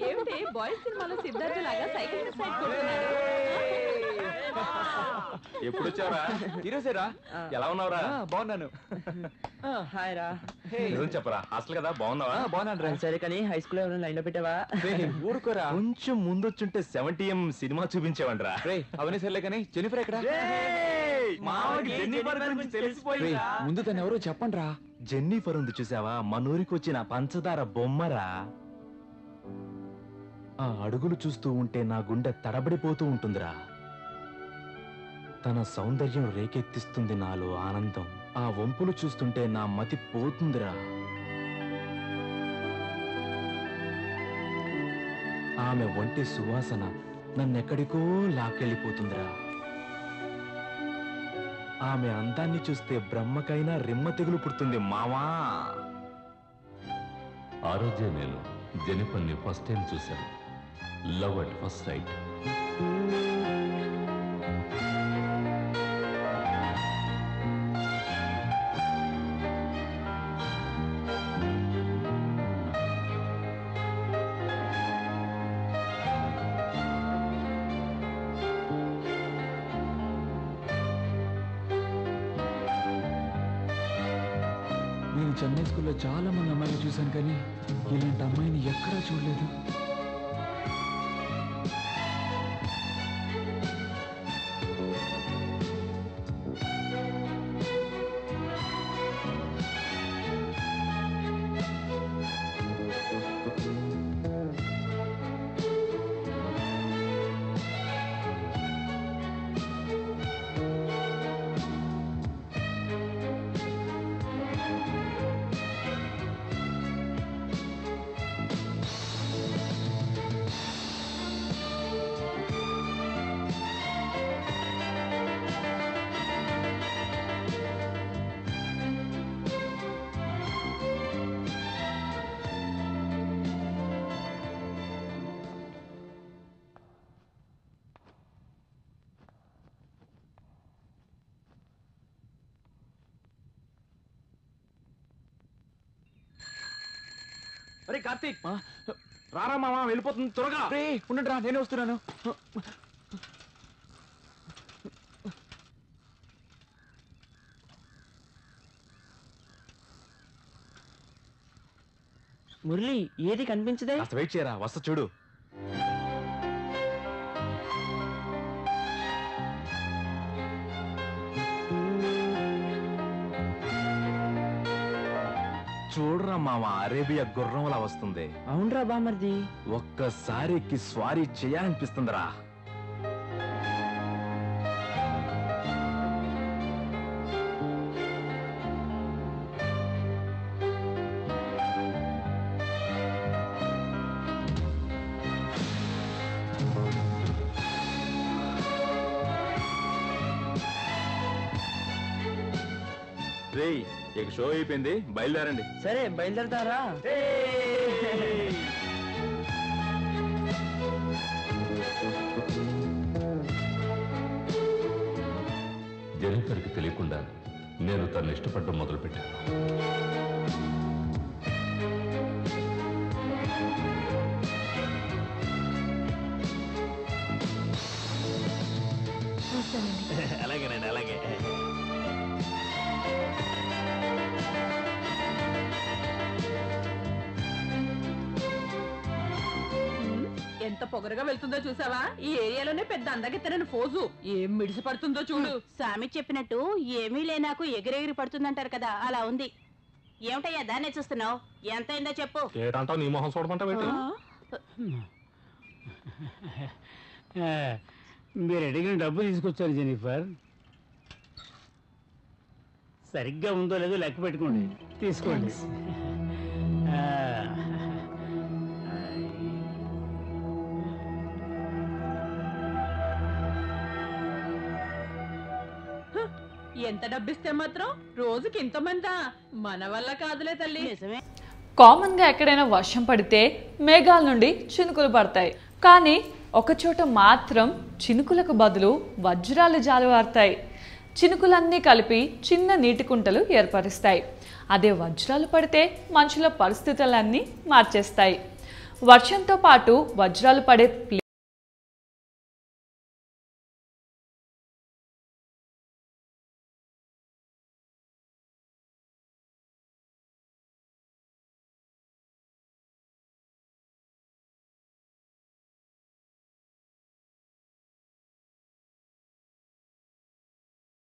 ఏమిటి బాయ్స్ సినిమాలో సిద్ధార్థ లాగా సైకిల్ మీద సైడ్ కొడుతున్నాడు? ఎప్పుడు వచ్చావురా? ఈరోజేరా. ఎలా ఉన్నావురా? బాగున్నాను. హాయ్ రా. నిజం చెప్పరా, హాస్టల్ కదా, బాగున్నావా? బాగున్నాను రా. సరే కానీ హై స్కూల్ ఎవరైనా లైన్ లో పెట్టావా? ఊరుకోరా. కొంచెం ముందొచ్చుంటే 70M సినిమా చూపించేవండ్రా. అవన్నీ సర్లే కానీ జెన్నిఫర్ ఎక్కడ? ముందు తను ఎవరో చెప్పండి రా. జెన్నిఫర్ ఉంది చూసావా, మనూరికి వచ్చిన పంచదార బొమ్మరా. ఆ అడుగులు చూస్తూ ఉంటే నా గుండె తడబడిపోతూ ఉంటుందిరా. తన సౌందర్యం రేకెత్తిస్తుంది నాలో ఆనందం. ఆ వంపులు చూస్తుంటే నా మతి పోతుందిరా. ఆమె ఒంటి సువాసన నన్నెక్కడికో లాక్కెళ్ళిపోతుందిరా. ఆమె అందాన్ని చూస్తే బ్రహ్మకైనా రిమ్మ తెగులు పుడుతుంది మావా. ఆ రోజే నేను జెనిఫర్ని ఫస్ట్ టైం చూశాను. Love at first sight. నేను చెన్నై స్కూల్లో చాలా మంది అమ్మాయిలు చూశాను కానీ ఇలాంటి అమ్మాయిని ఎక్కడా చూడలేదు. అరే కార్తీక్, రారా మామ, వెళ్ళిపోతుంది త్వరగా. ఉండండి రా, నేనే వస్తున్నాను. మురళి ఏది కనిపించదే? కాస్త వెయిట్ చేయరా, వస్తా చూడు. చూడరా మామ, అరేబియా గుర్రంలా వస్తుంది. అవునరా బామర్ది. ఒక్కసారి ఎక్కి స్వారీ చేయాలనిపిస్తుందిరా. రేయ్, ఇక షో అయిపోయింది, బయలుదేరండి. సరే బయలుదేరతారా? జెనిఫర్కి తెలియకుండా నేను తను ఇష్టపడడం మొదలుపెట్టాను. అలాగేనండి, అలాగే. ఎంత పొగరుగా వెళ్తుందో చూసావా? ఈ ఏరియాలోనే పెద్ద అందగెత్తనని ఫోజు. ఏం మిడిసి పడుతుందో చూడు. స్వామి చెప్పినట్టు ఏమీ లేనాకు ఎగిరెగిరి పడుతుందంటారు కదా, అలా ఉంది. ఏమిటయ్యా దాన్నే చూస్తున్నావు? ఎంత అయిందో చెప్పు. ఏటంటావు, నీ మొహం చూడమంటావు? మీరు అడిగిన డబ్బు తీసుకొచ్చారు జెనిఫర్. సరిగ్గా ఉందో లేదో లెక్క పెట్టుకోండి, తీసుకోండి. ఎంత డబ్బిస్తే మాత్రం రోజుకి ఇంతమందా? మన వల్ల కాదులే తల్లి. నిజమే. కామన్ గా ఎక్కడైనా వర్షం పడితే మేఘాల నుండి చినుకులు పడతాయి, కానీ ఒకచోట మాత్రం చినుకులకు బదులు వజ్రాలు జాలువారుతాయి. చినుకులన్నీ కలిపి చిన్న నీటి కుంటలు ఏర్పరుస్తాయి. అదే వజ్రాలు పడితే మనుషుల పరిస్థితులన్నీ మార్చేస్తాయి. వర్షంతో పాటు వజ్రాలు పడే